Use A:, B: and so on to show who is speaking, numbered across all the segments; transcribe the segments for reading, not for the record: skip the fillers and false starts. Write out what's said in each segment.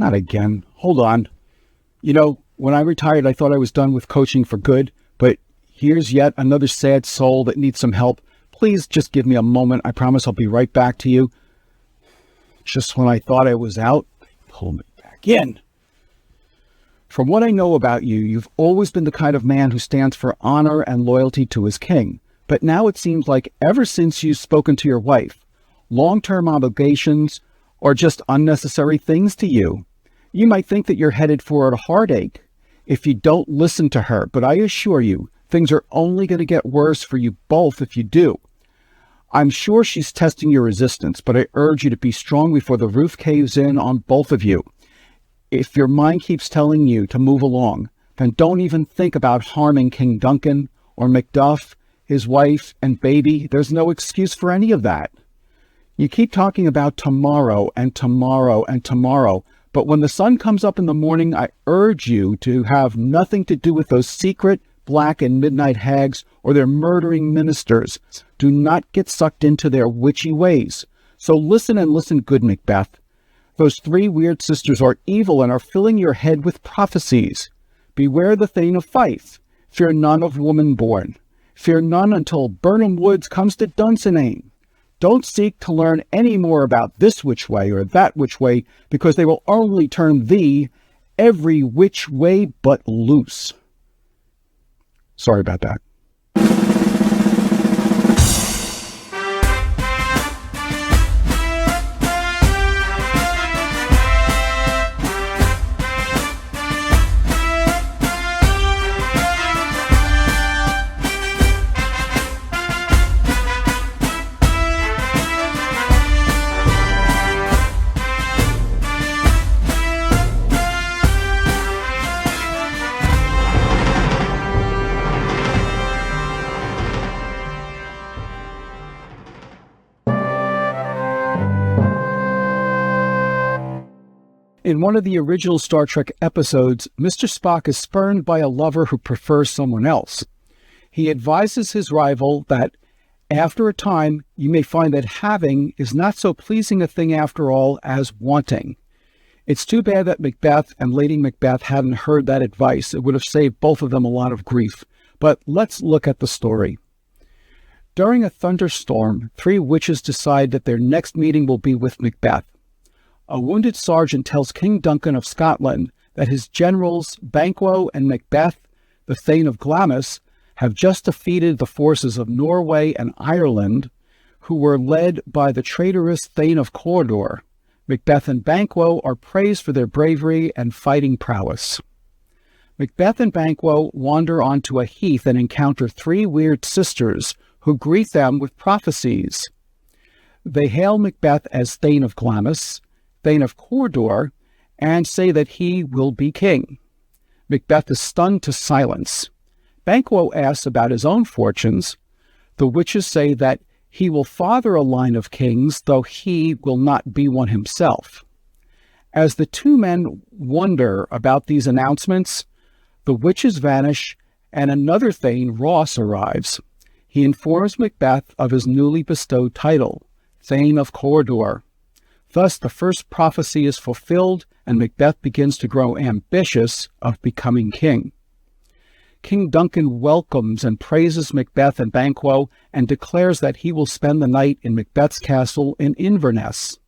A: Not again. Hold on. You know, when I retired, I thought I was done with coaching for good, but here's yet another sad soul that needs some help. Please just give me a moment. I promise I'll be right back to you. Just when I thought I was out, they pull me back in. From what I know about you, you've always been the kind of man who stands for honor and loyalty to his king. But now it seems like ever since you've spoken to your wife, long-term obligations are just unnecessary things to you. You might think that you're headed for a heartache if you don't listen to her, but I assure you, things are only going to get worse for you both if you do. I'm sure she's testing your resistance, but I urge you to be strong before the roof caves in on both of you. If your mind keeps telling you to move along, then don't even think about harming King Duncan or Macduff, his wife and baby. There's no excuse for any of that. You keep talking about tomorrow and tomorrow and tomorrow, but when the sun comes up in the morning, I urge you to have nothing to do with those secret black and midnight hags or their murdering ministers. Do not get sucked into their witchy ways. So listen and listen good, Macbeth. Those three weird sisters are evil and are filling your head with prophecies. Beware the Thane of Fife. Fear none of woman born. Fear none until Burnham Woods comes to Dunsinane. Don't seek to learn any more about this which way or that which way, because they will only turn thee every which way but loose. Sorry about that. In one of the original Star Trek episodes, Mr. Spock is spurned by a lover who prefers someone else. He advises his rival that, after a time, you may find that having is not so pleasing a thing after all as wanting. It's too bad that Macbeth and Lady Macbeth hadn't heard that advice. It would have saved both of them a lot of grief. But let's look at the story. During a thunderstorm, three witches decide that their next meeting will be with Macbeth. A wounded sergeant tells King Duncan of Scotland that his generals Banquo and Macbeth, the Thane of Glamis, have just defeated the forces of Norway and Ireland, who were led by the traitorous Thane of Cawdor. Macbeth and Banquo are praised for their bravery and fighting prowess. Macbeth and Banquo wander onto a heath and encounter three weird sisters who greet them with prophecies. They hail Macbeth as Thane of Glamis, Thane of Cawdor, and say that he will be king. Macbeth is stunned to silence. Banquo asks about his own fortunes. The witches say that he will father a line of kings, though he will not be one himself. As the two men wonder about these announcements, the witches vanish and another Thane, Ross, arrives. He informs Macbeth of his newly bestowed title, Thane of Cawdor. Thus, the first prophecy is fulfilled, and Macbeth begins to grow ambitious of becoming king. King Duncan welcomes and praises Macbeth and Banquo and declares that he will spend the night in Macbeth's castle in Inverness.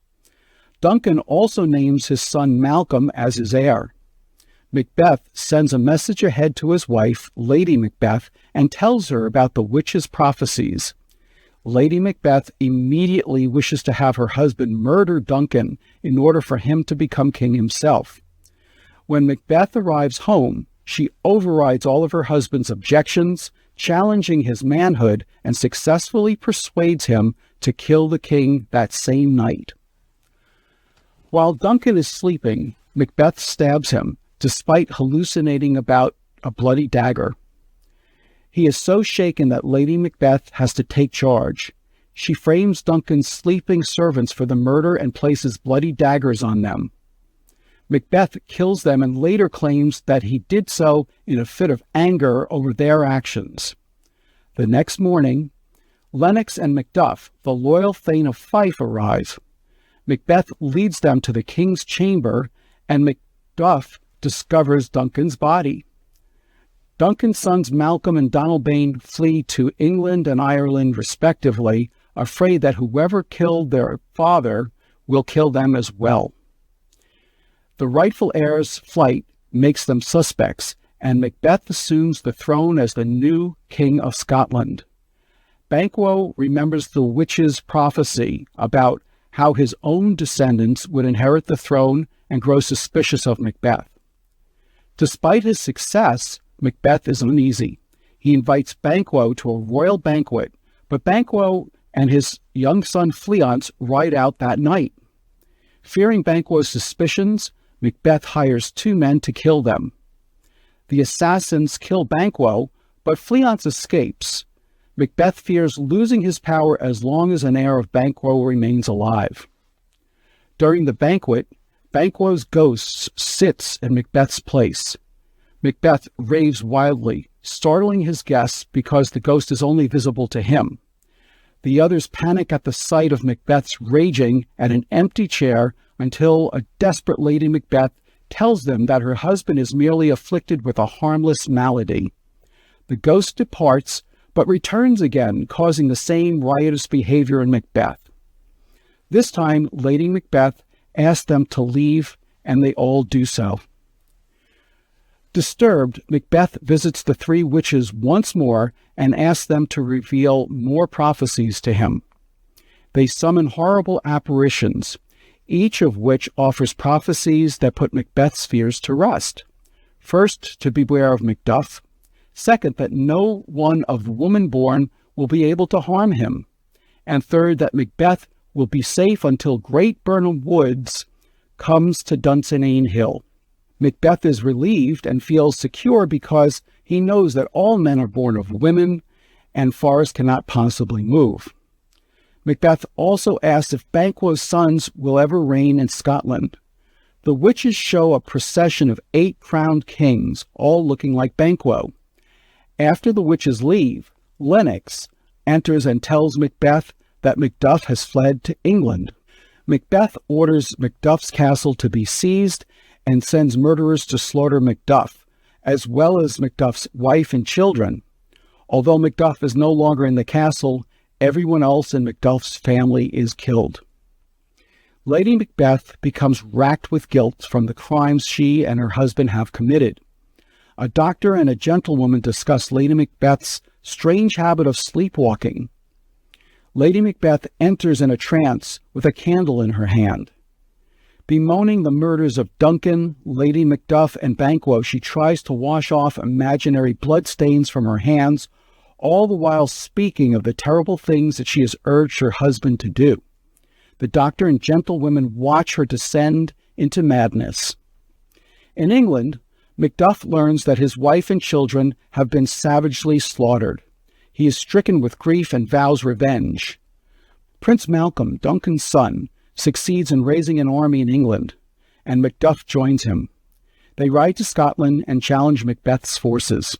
A: Duncan also names his son Malcolm as his heir. Macbeth sends a message ahead to his wife, Lady Macbeth, and tells her about the witches' prophecies. Lady Macbeth immediately wishes to have her husband murder Duncan in order for him to become king himself. When Macbeth arrives home, she overrides all of her husband's objections, challenging his manhood, and successfully persuades him to kill the king that same night. While Duncan is sleeping, Macbeth stabs him, despite hallucinating about a bloody dagger. He is so shaken that Lady Macbeth has to take charge. She frames Duncan's sleeping servants for the murder and places bloody daggers on them. Macbeth kills them and later claims that he did so in a fit of anger over their actions. The next morning, Lennox and Macduff, the loyal Thane of Fife, arrive. Macbeth leads them to the king's chamber and Macduff discovers Duncan's body. Duncan's sons Malcolm and Donalbain flee to England and Ireland respectively, afraid that whoever killed their father will kill them as well. The rightful heir's flight makes them suspects, and Macbeth assumes the throne as the new king of Scotland. Banquo remembers the witch's prophecy about how his own descendants would inherit the throne and grow suspicious of Macbeth. Despite his success, Macbeth is uneasy. He invites Banquo to a royal banquet, but Banquo and his young son Fleance ride out that night. Fearing Banquo's suspicions, Macbeth hires 2 men to kill them. The assassins kill Banquo, but Fleance escapes. Macbeth fears losing his power as long as an heir of Banquo remains alive. During the banquet, Banquo's ghost sits in Macbeth's place. Macbeth raves wildly, startling his guests because the ghost is only visible to him. The others panic at the sight of Macbeth's raging at an empty chair until a desperate Lady Macbeth tells them that her husband is merely afflicted with a harmless malady. The ghost departs, but returns again, causing the same riotous behavior in Macbeth. This time, Lady Macbeth asks them to leave, and they all do so. Disturbed, Macbeth visits the 3 witches once more and asks them to reveal more prophecies to him. They summon horrible apparitions, each of which offers prophecies that put Macbeth's fears to rest. First, to beware of Macduff. Second, that no one of woman born will be able to harm him. And third, that Macbeth will be safe until Great Burnham Woods comes to Dunsinane Hill. Macbeth is relieved and feels secure because he knows that all men are born of women and forests cannot possibly move. Macbeth also asks if Banquo's sons will ever reign in Scotland. The witches show a procession of 8 crowned kings, all looking like Banquo. After the witches leave, Lennox enters and tells Macbeth that Macduff has fled to England. Macbeth orders Macduff's castle to be seized and sends murderers to slaughter Macduff, as well as Macduff's wife and children. Although Macduff is no longer in the castle, everyone else in Macduff's family is killed. Lady Macbeth becomes racked with guilt from the crimes she and her husband have committed. A doctor and a gentlewoman discuss Lady Macbeth's strange habit of sleepwalking. Lady Macbeth enters in a trance with a candle in her hand. Bemoaning the murders of Duncan, Lady Macduff, and Banquo, she tries to wash off imaginary bloodstains from her hands, all the while speaking of the terrible things that she has urged her husband to do. The doctor and gentlewomen watch her descend into madness. In England, Macduff learns that his wife and children have been savagely slaughtered. He is stricken with grief and vows revenge. Prince Malcolm, Duncan's son, succeeds in raising an army in England, and Macduff joins him. They ride to Scotland and challenge Macbeth's forces.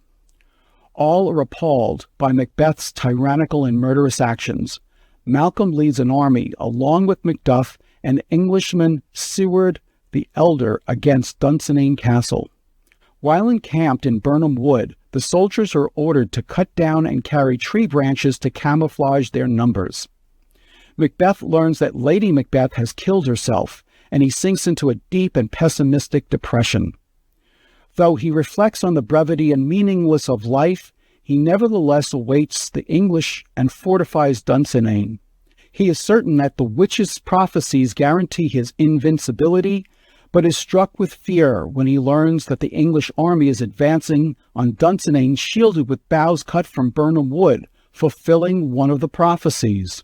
A: All are appalled by Macbeth's tyrannical and murderous actions. Malcolm leads an army, along with Macduff and Englishman Siward the Elder, against Dunsinane Castle. While encamped in Burnham Wood, the soldiers are ordered to cut down and carry tree branches to camouflage their numbers. Macbeth learns that Lady Macbeth has killed herself, and he sinks into a deep and pessimistic depression. Though he reflects on the brevity and meaningless of life, he nevertheless awaits the English and fortifies Dunsinane. He is certain that the witches' prophecies guarantee his invincibility, but is struck with fear when he learns that the English army is advancing on Dunsinane shielded with boughs cut from Burnham Wood, fulfilling one of the prophecies.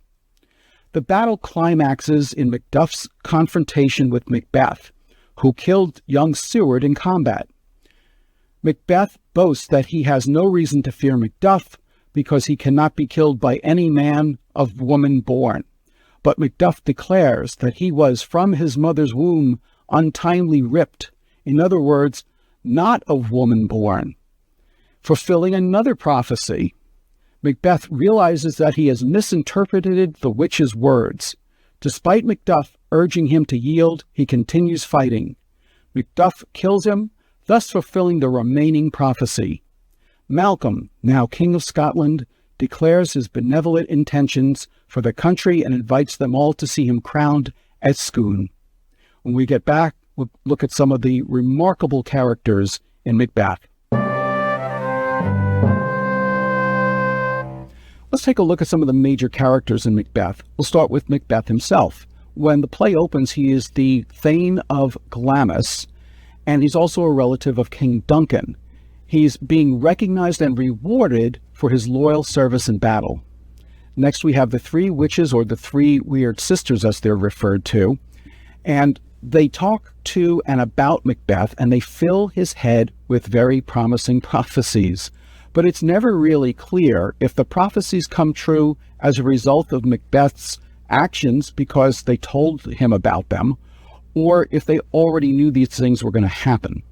A: The battle climaxes in Macduff's confrontation with Macbeth, who killed young Siward in combat. Macbeth boasts that he has no reason to fear Macduff because he cannot be killed by any man of woman born. But Macduff declares that he was from his mother's womb untimely ripped, in other words, not of woman born, fulfilling another prophecy. Macbeth realizes that he has misinterpreted the witch's words. Despite Macduff urging him to yield, he continues fighting. Macduff kills him, thus fulfilling the remaining prophecy. Malcolm, now King of Scotland, declares his benevolent intentions for the country and invites them all to see him crowned at Scone. When we get back, we'll look at some of the remarkable characters in Macbeth. Let's take a look at some of the major characters in Macbeth. We'll start with Macbeth himself. When the play opens, he is the Thane of Glamis, and he's also a relative of King Duncan. He's being recognized and rewarded for his loyal service in battle. Next, we have the three witches, or the three weird sisters as they're referred to, and they talk to and about Macbeth, and they fill his head with very promising prophecies. But it's never really clear if the prophecies come true as a result of Macbeth's actions because they told him about them, or if they already knew these things were going to happen.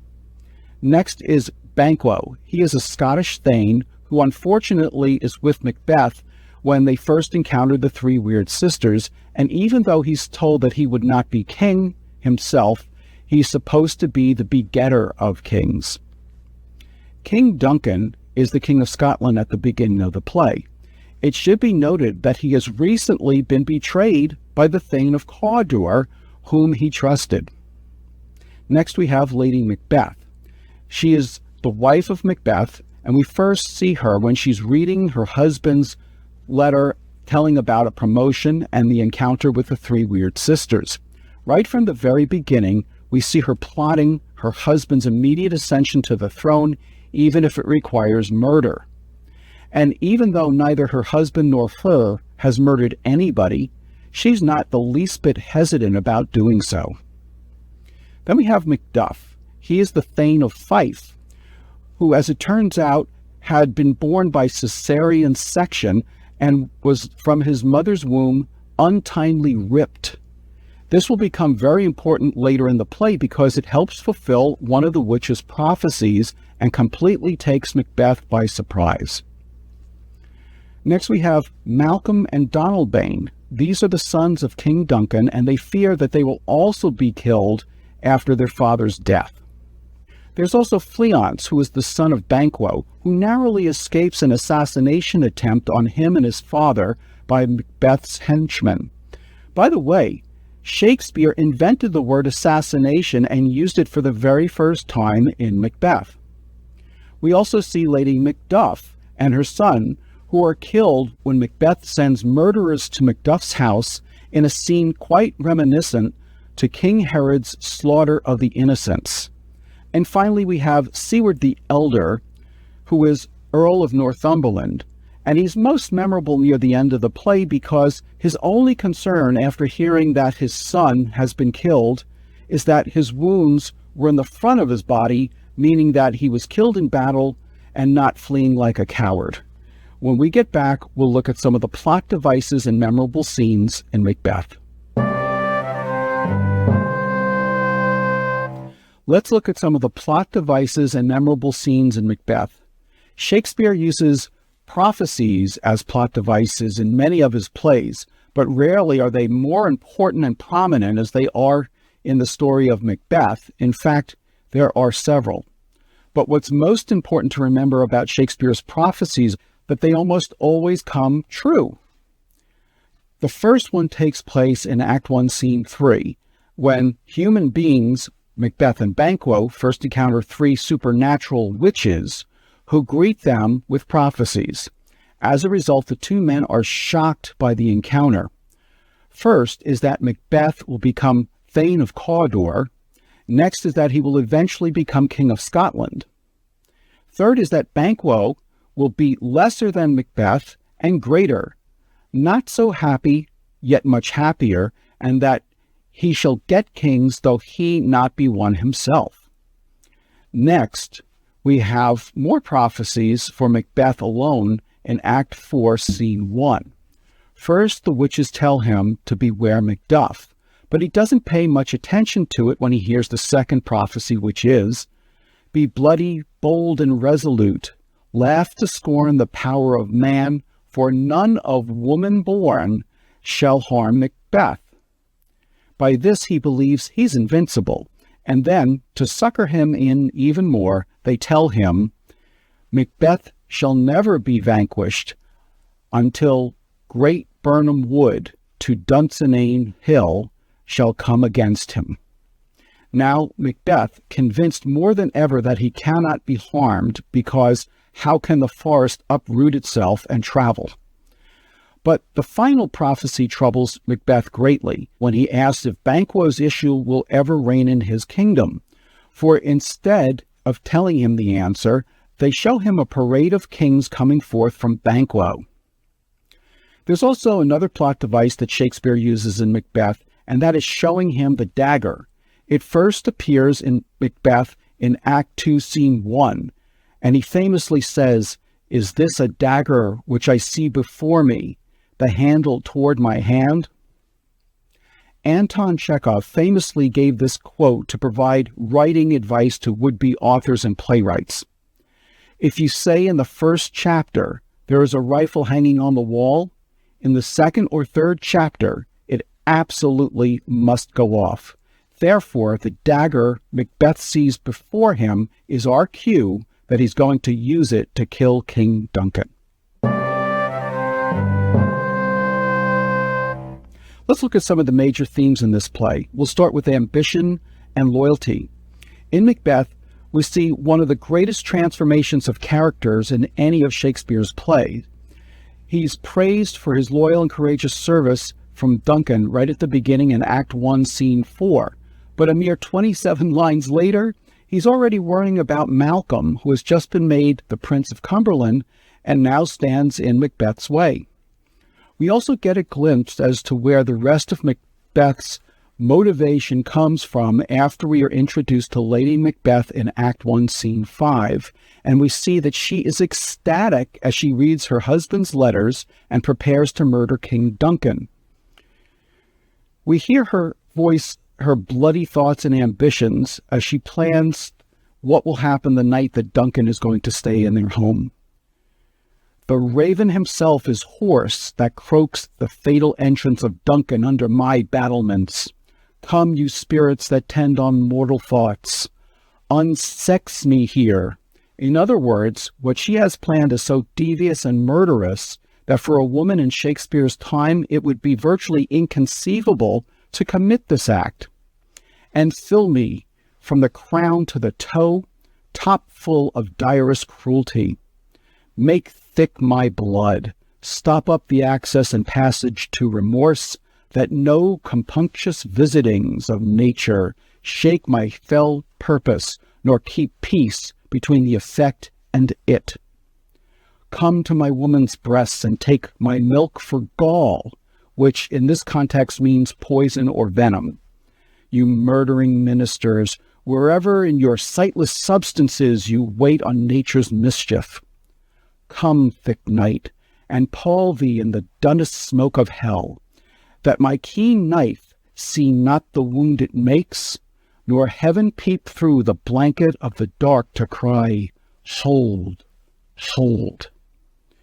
A: Next is Banquo. He is a Scottish Thane who unfortunately is with Macbeth when they first encountered the three weird sisters, and even though he's told that he would not be king himself, he's supposed to be the begetter of kings. King Duncan is the King of Scotland at the beginning of the play. It should be noted that he has recently been betrayed by the Thane of Cawdor, whom he trusted. Next we have Lady Macbeth. She is the wife of Macbeth, and we first see her when she's reading her husband's letter telling about a promotion and the encounter with the three weird sisters. Right from the very beginning, we see her plotting her husband's immediate ascension to the throne, even if it requires murder. And even though neither her husband nor her has murdered anybody, she's not the least bit hesitant about doing so. Then we have Macduff. He is the Thane of Fife, who, as it turns out, had been born by cesarean section and was from his mother's womb untimely ripped. This will become very important later in the play because it helps fulfill one of the witch's prophecies and completely takes Macbeth by surprise. Next we have Malcolm and Donalbain. These are the sons of King Duncan, and they fear that they will also be killed after their father's death. There's also Fleance, who is the son of Banquo, who narrowly escapes an assassination attempt on him and his father by Macbeth's henchmen. By the way, Shakespeare invented the word assassination and used it for the very first time in Macbeth. We also see Lady Macduff and her son, who are killed when Macbeth sends murderers to Macduff's house in a scene quite reminiscent to King Herod's slaughter of the innocents. And finally, we have Siward the Elder, who is Earl of Northumberland, and he's most memorable near the end of the play because his only concern after hearing that his son has been killed is that his wounds were in the front of his body, meaning that he was killed in battle and not fleeing like a coward. When we get back, we'll look at some of the plot devices and memorable scenes in Macbeth. Let's look at some of the plot devices and memorable scenes in Macbeth. Shakespeare uses prophecies as plot devices in many of his plays, but rarely are they more important and prominent as they are in the story of Macbeth. In fact, there are several. But what's most important to remember about Shakespeare's prophecies, that they almost always come true. The first one takes place in Act 1, Scene 3, when human beings, Macbeth and Banquo, first encounter three supernatural witches who greet them with prophecies. As a result, the two men are shocked by the encounter. First is that Macbeth will become Thane of Cawdor. Next is that he will eventually become King of Scotland. Third is that Banquo will be lesser than Macbeth and greater, not so happy, yet much happier, and that he shall get kings, though he not be one himself. Next, we have more prophecies for Macbeth alone in Act 4, Scene 1. First, the witches tell him to beware Macduff, but he doesn't pay much attention to it when he hears the second prophecy, which is, "Be bloody, bold, and resolute. Laugh to scorn the power of man, for none of woman born shall harm Macbeth." By this, he believes he's invincible, And then, to succor him in even more, they tell him, Macbeth shall never be vanquished until great Birnam Wood to Dunsinane Hill shall come against him. Now Macbeth, convinced more than ever that he cannot be harmed, because how can the forest uproot itself and travel? But the final prophecy troubles Macbeth greatly when he asks if Banquo's issue will ever reign in his kingdom. For instead of telling him the answer, they show him a parade of kings coming forth from Banquo. There's also another plot device that Shakespeare uses in Macbeth, and that is showing him the dagger. It first appears in Macbeth in Act 2, Scene 1, and he famously says, "Is this a dagger which I see before me, the handle toward my hand?" Anton Chekhov famously gave this quote to provide writing advice to would-be authors and playwrights. If you say in the first chapter, there is a rifle hanging on the wall, in the second or third chapter, it absolutely must go off. Therefore, the dagger Macbeth sees before him is our cue that he's going to use it to kill King Duncan. Let's look at some of the major themes in this play. We'll start with ambition and loyalty. In Macbeth, we see one of the greatest transformations of characters in any of Shakespeare's plays. He's praised for his loyal and courageous service from Duncan right at the beginning in Act 1, Scene 4. But a mere 27 lines later, he's already worrying about Malcolm, who has just been made the Prince of Cumberland and now stands in Macbeth's way. We also get a glimpse as to where the rest of Macbeth's motivation comes from after we are introduced to Lady Macbeth in Act 1, Scene 5, and we see that she is ecstatic as she reads her husband's letters and prepares to murder King Duncan. We hear her voice her bloody thoughts and ambitions as she plans what will happen the night that Duncan is going to stay in their home. The raven himself is hoarse that croaks the fatal entrance of Duncan under my battlements. Come, you spirits that tend on mortal thoughts. Unsex me here. In other words, what she has planned is so devious and murderous that for a woman in Shakespeare's time, it would be virtually inconceivable to commit this act. And fill me from the crown to the toe, top full of direst cruelty. Make thick my blood, stop up the access and passage to remorse, that no compunctious visitings of nature shake my fell purpose, nor keep peace between the effect and it. Come to my woman's breasts and take my milk for gall, which in this context means poison or venom. You murdering ministers, wherever in your sightless substances you wait on nature's mischief. Come, thick night, and pall thee in the dunnest smoke of hell, that my keen knife see not the wound it makes, nor heaven peep through the blanket of the dark to cry, hold, hold.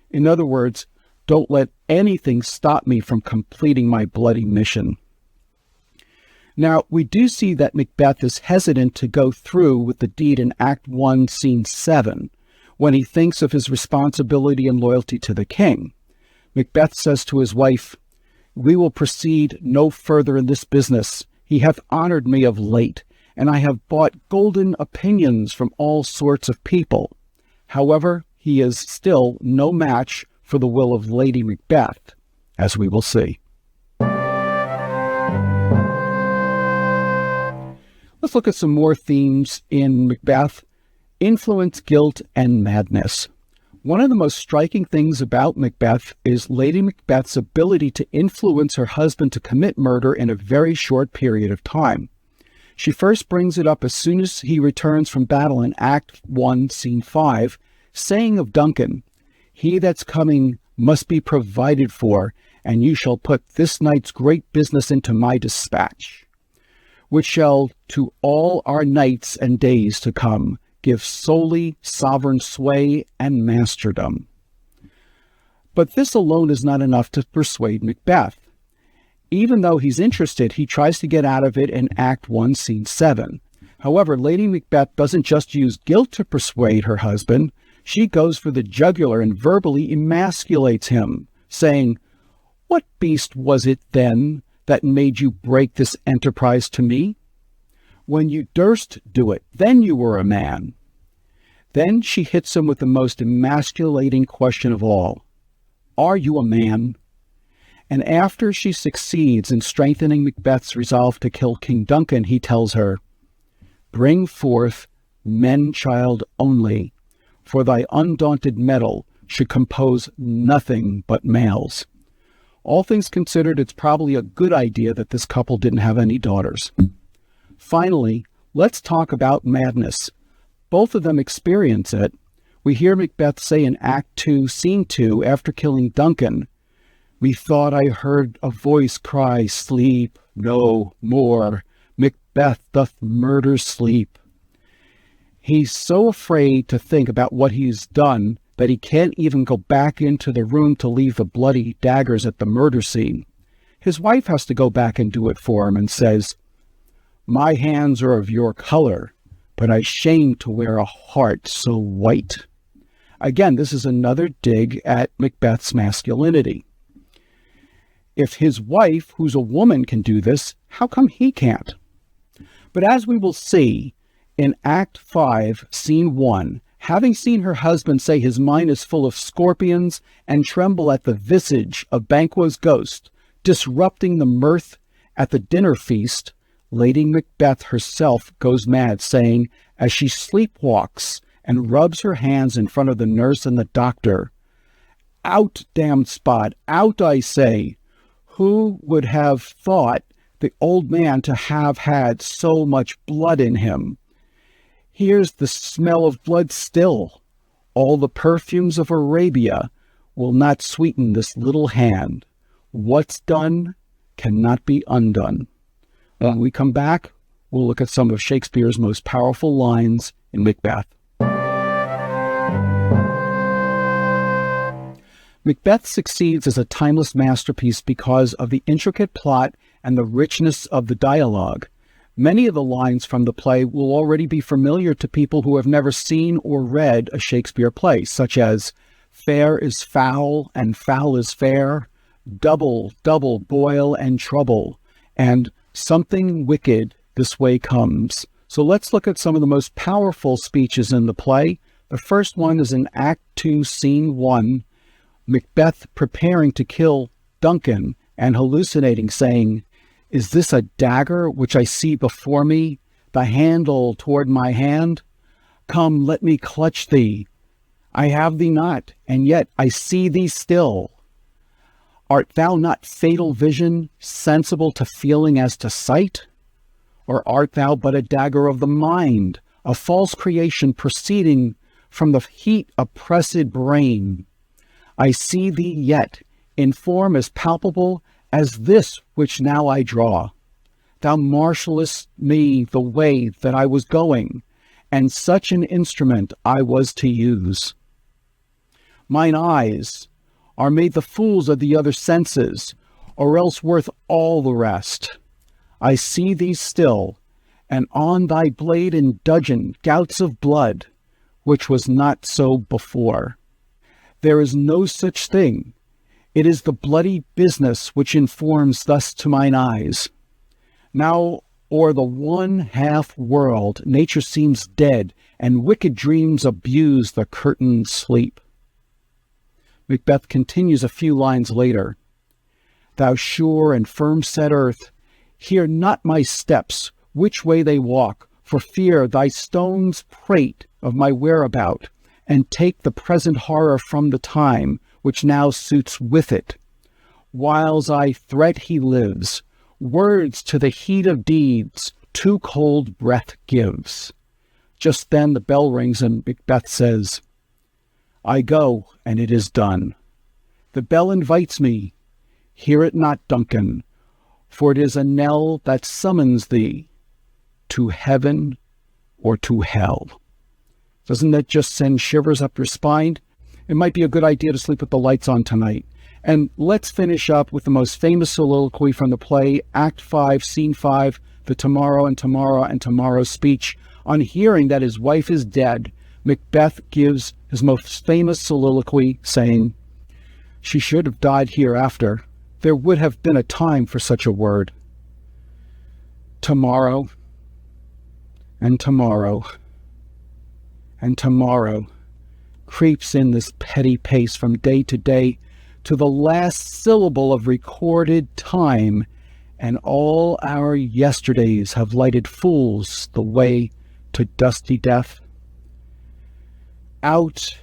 A: In other words, don't let anything stop me from completing my bloody mission. Now, we do see that Macbeth is hesitant to go through with the deed in Act 1, Scene 7, when he thinks of his responsibility and loyalty to the king. Macbeth says to his wife, "We will proceed no further in this business. He hath honored me of late, and I have bought golden opinions from all sorts of people. However, he is still no match for the will of Lady Macbeth, as we will see." Let's look at some more themes in Macbeth. Influence, guilt, and madness. One of the most striking things about Macbeth is Lady Macbeth's ability to influence her husband to commit murder in a very short period of time. She first brings it up as soon as he returns from battle in Act 1, Scene 5, saying of Duncan, "He that's coming must be provided for, and you shall put this night's great business into my dispatch, which shall to all our nights and days to come give solely sovereign sway and masterdom." But this alone is not enough to persuade Macbeth. Even though he's interested, he tries to get out of it in Act 1, Scene 7. However, Lady Macbeth doesn't just use guilt to persuade her husband. She goes for the jugular and verbally emasculates him, saying, "What beast was it then that made you break this enterprise to me? When you durst do it, then you were a man." Then she hits him with the most emasculating question of all. "Are you a man?" And after she succeeds in strengthening Macbeth's resolve to kill King Duncan, he tells her, "Bring forth men-child only, for thy undaunted mettle should compose nothing but males." All things considered, it's probably a good idea that this couple didn't have any daughters. Finally, let's talk about madness. Both of them experience it. We hear Macbeth say in Act 2, Scene 2, after killing Duncan, "Methought I heard a voice cry, 'Sleep no more. Macbeth doth murder sleep.'" He's so afraid to think about what he's done that he can't even go back into the room to leave the bloody daggers at the murder scene. His wife has to go back and do it for him and says, "My hands are of your color, but I shame to wear a heart so white." Again, this is another dig at Macbeth's masculinity. If his wife, who's a woman, can do this, how come he can't? But as we will see in Act 5, Scene 1, having seen her husband say his mind is full of scorpions and tremble at the visage of Banquo's ghost, disrupting the mirth at the dinner feast, Lady Macbeth herself goes mad, saying, as she sleepwalks and rubs her hands in front of the nurse and the doctor, "Out, damned spot, out, I say! Who would have thought the old man to have had so much blood in him? Here's the smell of blood still. All the perfumes of Arabia will not sweeten this little hand. What's done cannot be undone." When we come back, we'll look at some of Shakespeare's most powerful lines in Macbeth. Macbeth succeeds as a timeless masterpiece because of the intricate plot and the richness of the dialogue. Many of the lines from the play will already be familiar to people who have never seen or read a Shakespeare play, such as "Fair is foul and foul is fair," "Double, double, boil and trouble," and "Something wicked this way comes." So let's look at some of the most powerful speeches in the play. The first one is in Act 2, Scene 1, Macbeth preparing to kill Duncan and hallucinating, saying, "Is this a dagger which I see before me, the handle toward my hand? Come, let me clutch thee. I have thee not, and yet I see thee still. Art thou not fatal vision, sensible to feeling as to sight? Or art thou but a dagger of the mind, a false creation proceeding from the heat oppressed brain? I see thee yet, in form as palpable as this which now I draw. Thou marshallest me the way that I was going, and such an instrument I was to use. Mine eyes are made the fools of the other senses, or else worth all the rest. I see thee still, and on thy blade in dudgeon gouts of blood, which was not so before. There is no such thing. It is the bloody business which informs thus to mine eyes. Now o'er the one half world nature seems dead, and wicked dreams abuse the curtained sleep." Macbeth continues a few lines later. "Thou sure and firm set earth, hear not my steps, which way they walk, for fear thy stones prate of my whereabout, and take the present horror from the time which now suits with it. Whiles I threat he lives, words to the heat of deeds too cold breath gives." Just then the bell rings and Macbeth says, "I go, and it is done. The bell invites me. Hear it not, Duncan, for it is a knell that summons thee to heaven or to hell." Doesn't that just send shivers up your spine? It might be a good idea to sleep with the lights on tonight. And let's finish up with the most famous soliloquy from the play, Act 5, Scene 5, the tomorrow and tomorrow and tomorrow speech. On hearing that his wife is dead, Macbeth gives his most famous soliloquy, saying, "She should have died hereafter. There would have been a time for such a word. Tomorrow, and tomorrow, and tomorrow creeps in this petty pace from day to day to the last syllable of recorded time, and all our yesterdays have lighted fools the way to dusty death. Out,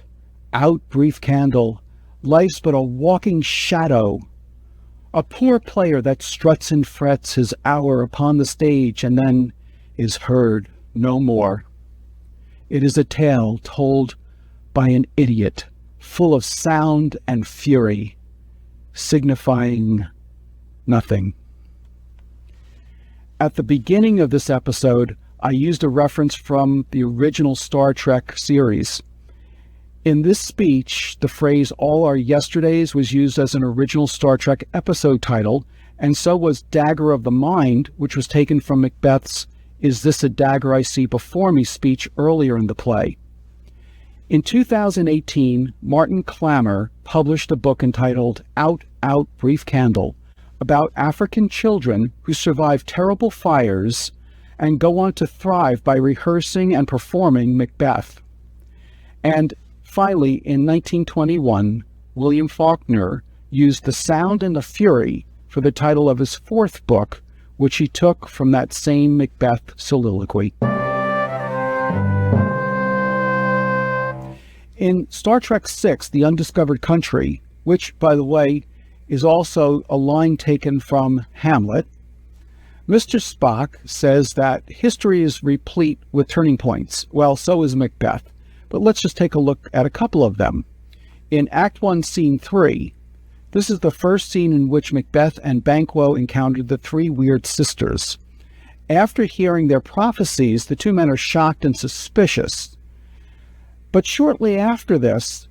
A: out, brief candle, life's but a walking shadow, a poor player that struts and frets his hour upon the stage and then is heard no more. It is a tale told by an idiot, full of sound and fury, signifying nothing." At the beginning of this episode, I used a reference from the original Star Trek series. In this speech, the phrase "all our yesterdays" was used as an original Star Trek episode title, and so was "Dagger of the Mind," which was taken from Macbeth's "Is this a dagger I see before me" speech earlier in the play. In 2018, Martin Clammer published a book entitled Out, Out, Brief Candle, about African children who survive terrible fires and go on to thrive by rehearsing and performing Macbeth. And finally, in 1921, William Faulkner used the sound and the fury for the title of his fourth book, which he took from that same Macbeth soliloquy. In Star Trek VI, The Undiscovered Country, which, by the way, is also a line taken from Hamlet, Mr. Spock says that history is replete with turning points. Well, so is Macbeth. But let's just take a look at a couple of them. In Act 1, Scene 3, this is the first scene in which Macbeth and Banquo encountered the three weird sisters. After hearing their prophecies, the two men are shocked and suspicious. But shortly after this,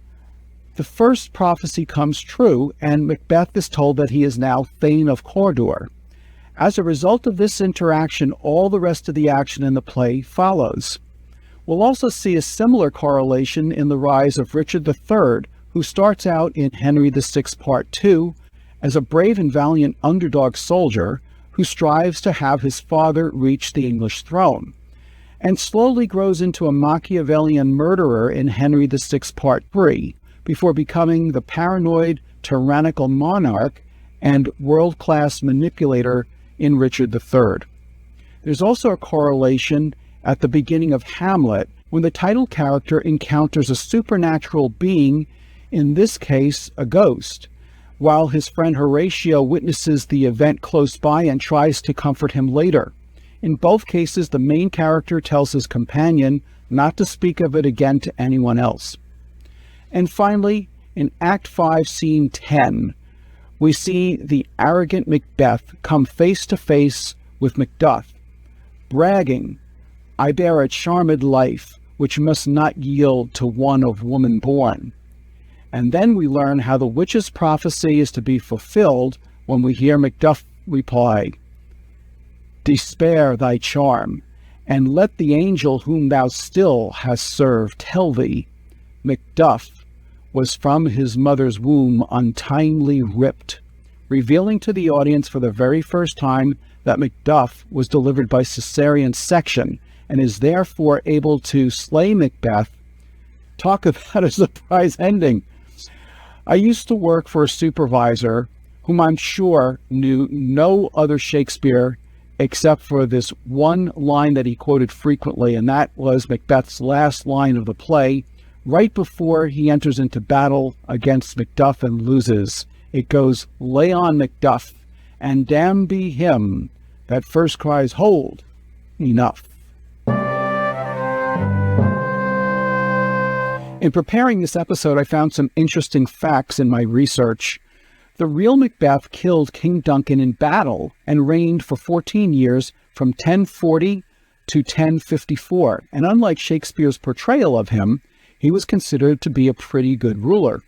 A: the first prophecy comes true, and Macbeth is told that he is now Thane of Cawdor. As a result of this interaction, all the rest of the action in the play follows. We'll also see a similar correlation in the rise of Richard III, who starts out in Henry VI Part 2 as a brave and valiant underdog soldier who strives to have his father reach the English throne, and slowly grows into a Machiavellian murderer in Henry VI Part 3, before becoming the paranoid, tyrannical monarch and world-class manipulator in Richard III. There's also a correlation at the beginning of Hamlet, when the title character encounters a supernatural being, in this case a ghost, while his friend Horatio witnesses the event close by and tries to comfort him later. In both cases, the main character tells his companion not to speak of it again to anyone else. And finally, in Act 5, Scene 10, we see the arrogant Macbeth come face to face with Macduff, bragging, "I bear a charmed life, which must not yield to one of woman born." And then we learn how the witch's prophecy is to be fulfilled when we hear Macduff reply, "Despair thy charm, and let the angel whom thou still hast served tell thee, Macduff was from his mother's womb untimely ripped," revealing to the audience for the very first time that Macduff was delivered by cesarean section and is therefore able to slay Macbeth. Talk about a surprise ending. I used to work for a supervisor whom I'm sure knew no other Shakespeare except for this one line that he quoted frequently, and that was Macbeth's last line of the play, right before he enters into battle against Macduff and loses. It goes, "Lay on, Macduff, and damn be him that first cries, 'Hold, enough.'" In preparing this episode, I found some interesting facts in my research. The real Macbeth killed King Duncan in battle and reigned for 14 years from 1040 to 1054. And unlike Shakespeare's portrayal of him, he was considered to be a pretty good ruler.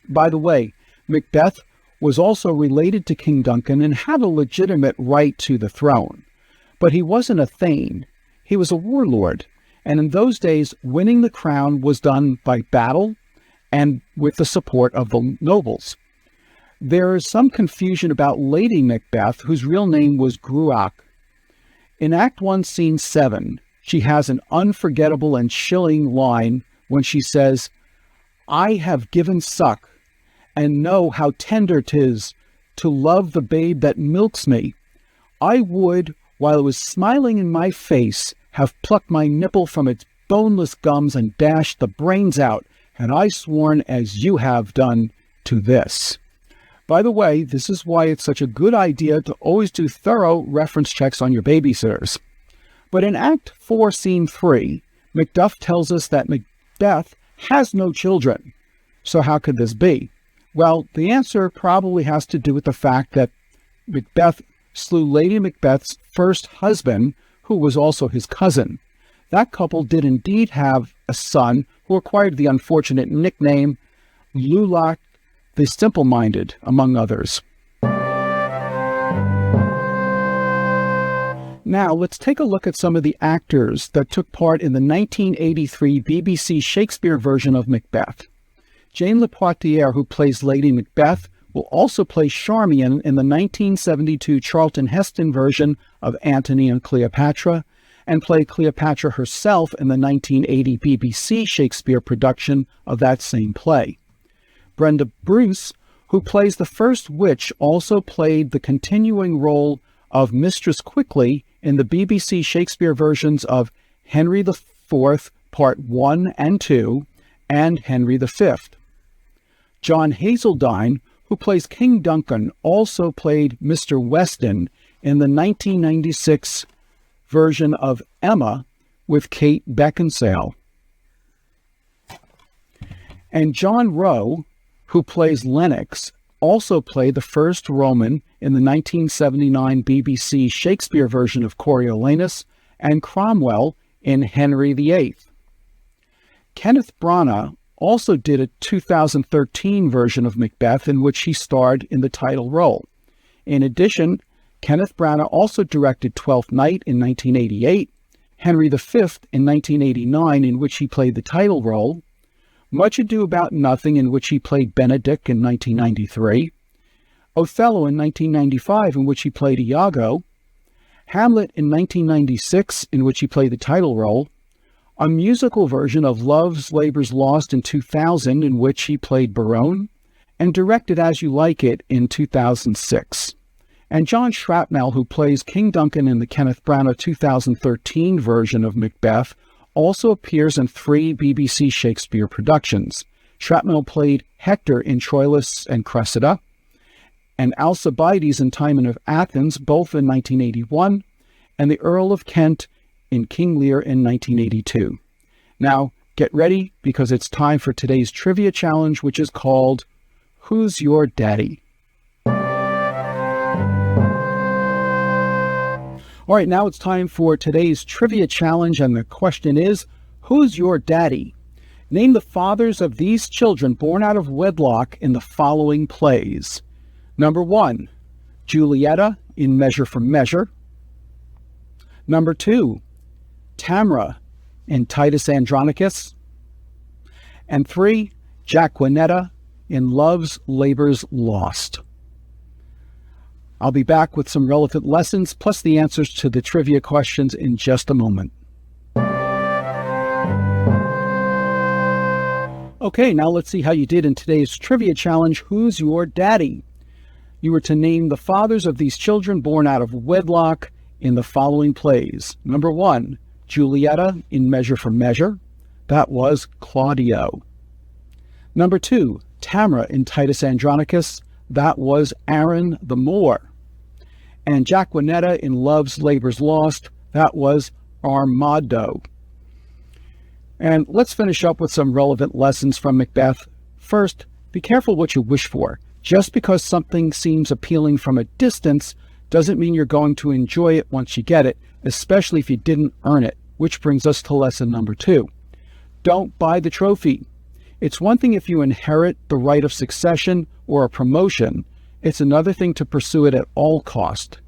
A: By the way, Macbeth was also related to King Duncan and had a legitimate right to the throne. But he wasn't a thane. He was a warlord. And in those days, winning the crown was done by battle and with the support of the nobles. There is some confusion about Lady Macbeth, whose real name was Gruach. In Act 1, Scene 7, she has an unforgettable and chilling line when she says, "I have given suck, and know how tender 'tis to love the babe that milks me. I would, while it was smiling in my face, have plucked my nipple from its boneless gums and dashed the brains out, had I sworn as you have done to this." By the way, this is why it's such a good idea to always do thorough reference checks on your babysitters. But in Act 4, Scene 3, Macduff tells us that Macbeth has no children. So how could this be? Well, the answer probably has to do with the fact that Macbeth slew Lady Macbeth's first husband, who was also his cousin. That couple did indeed have a son who acquired the unfortunate nickname Lulach the Simple-Minded, among others. Now, let's take a look at some of the actors that took part in the 1983 BBC Shakespeare version of Macbeth. Jane Lepoitier, who plays Lady Macbeth, will also play Charmian in the 1972 Charlton Heston version of Antony and Cleopatra, and play Cleopatra herself in the 1980 BBC Shakespeare production of that same play. Brenda Bruce, who plays the first witch, also played the continuing role of Mistress Quickly in the BBC Shakespeare versions of Henry IV, Part 1 and 2, and Henry V. John Hazeldine, who plays King Duncan, also played Mr. Weston in the 1996 version of Emma with Kate Beckinsale. And John Rowe, who plays Lennox, also played the first Roman in the 1979 BBC Shakespeare version of Coriolanus, and Cromwell in Henry VIII. Kenneth Branagh also did a 2013 version of Macbeth in which he starred in the title role. In addition, Kenneth Branagh also directed Twelfth Night in 1988, Henry V in 1989 in which he played the title role, Much Ado About Nothing in which he played Benedict in 1993, Othello in 1995 in which he played Iago, Hamlet in 1996 in which he played the title role, a musical version of Love's Labour's Lost in 2000 in which he played Barone, and directed As You Like It in 2006. And John Shrapnel, who plays King Duncan in the Kenneth Branagh 2013 version of Macbeth, also appears in 3 BBC Shakespeare productions. Shrapnel played Hector in Troilus and Cressida, and Alcibiades in Timon of Athens, both in 1981, and the Earl of Kent in King Lear in 1982. Now, get ready, because it's time for today's trivia challenge, which is called Who's Your Daddy? All right, now it's time for today's trivia challenge, and the question is, who's your daddy? Name the fathers of these children born out of wedlock in the following plays. Number 1, Julieta in Measure for Measure. Number 2, Tamra in Titus Andronicus. And 3, Jaquenetta in Love's Labour's Lost. I'll be back with some relevant lessons, plus the answers to the trivia questions in just a moment. Okay, now let's see how you did in today's trivia challenge, Who's Your Daddy? You were to name the fathers of these children born out of wedlock in the following plays. Number 1, Julieta in Measure for Measure. That was Claudio. Number 2, Tamra in Titus Andronicus. That was Aaron the Moor. And Jaquenetta in Love's Labour's Lost. That was Armado. And let's finish up with some relevant lessons from Macbeth. First, be careful what you wish for. Just because something seems appealing from a distance doesn't mean you're going to enjoy it once you get it, especially if you didn't earn it, which brings us to lesson number 2. Don't buy the trophy. It's one thing if you inherit the right of succession or a promotion. It's another thing to pursue it at all cost.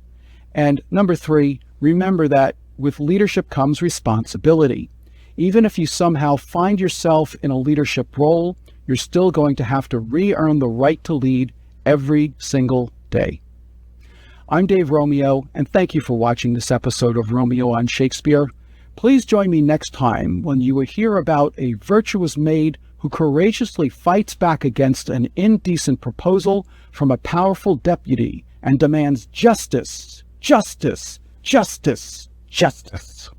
A: And number 3, Remember that with leadership comes responsibility. Even if you somehow find yourself in a leadership role, you're still going to have to re-earn the right to lead every single day. I'm Dave Romeo, and thank you for watching this episode of Romeo on Shakespeare. Please join me next time when you will hear about a virtuous maid who courageously fights back against an indecent proposal from a powerful deputy and demands justice, justice, justice, justice.